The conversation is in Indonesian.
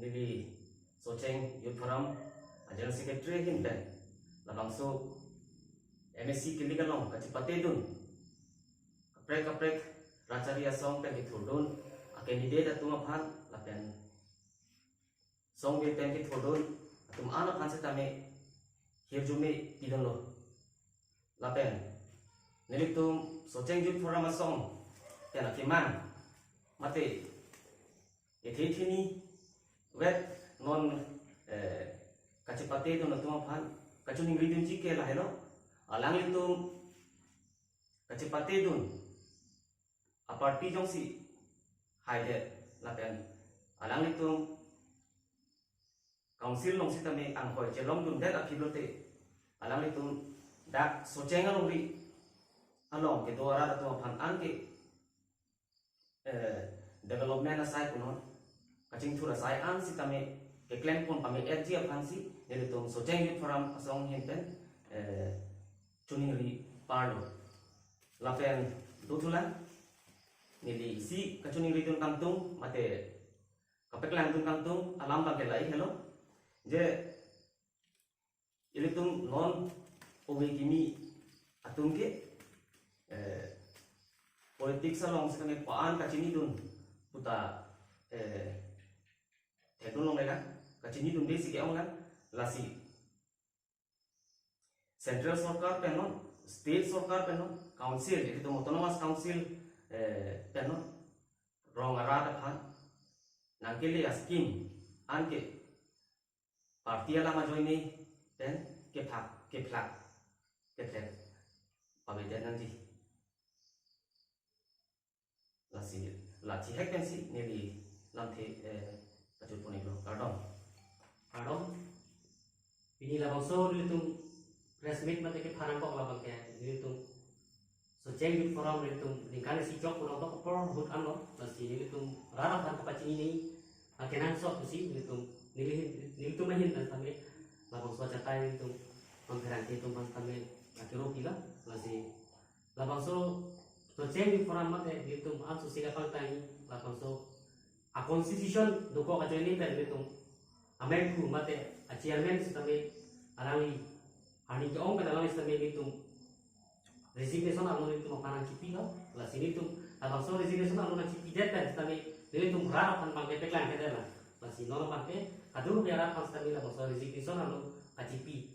nili Socheng Youth Forum General Secretary hinten labang so MSC kiligalong kacipate dun kaprek racaria song pen hitudun candidate atuma phan lapen song be pen hitudun atum ana phan se tame hirjume pidono lapen nilitum Socheng Youth Forum song tena kiman mate ethithini wet non kacipate dun atuma phan kachuning ridun ji ke lahelo alang litum kacipate dun aparti jong si haide lapen alang litum council long si tame ang hoi chelong dun det akiblote alang litum dak Socheng along ri along ke doara atuma phan anke development asai kunon kaching thura sai an si tame ke claim pon pame edji aphan si nelitum Socheng Youth Forum asong hinten chuning ri parlo lapen dutulan nili si kachuning ri dun kamtung mate kapeklang dun kamtung alam bage lai hello je ilitum non owe kimi atum ke politik salong sekane paan kachini dun puta teknolong lega kachini dun desi ke ong lasi central sarkar penon state sarkar penon council itu autonomous council penon rong arada phan nangkeli askim anke parti alama joini ten ke plak pabete nanti lasi hek pensi nili nanti kacul puniglo pardon ini labang so litum press meet mate ke pharang kok labang ke litum Socheng Youth Forum litum lingkane si jok pulang to por hut ano lasi litum rara kan kapacini ni akenan so si litum nilitum mahin tan tame labang so catai litum pangkaranti litum tame akiro pila lasi labang so Socheng Youth Forum mate litum an so siga paltai labang so a constitution doko ka joini per litum amen ku mate a chairman sitame arali ani ke ong kadang sitame litum resignation anu litum panang cipi lo la sinitum abang so resignation anu na cipi det per sitame litum rara pan pangke peklan kedela la sinono pangke kadu biara pan sitame la so resignation anu a cipi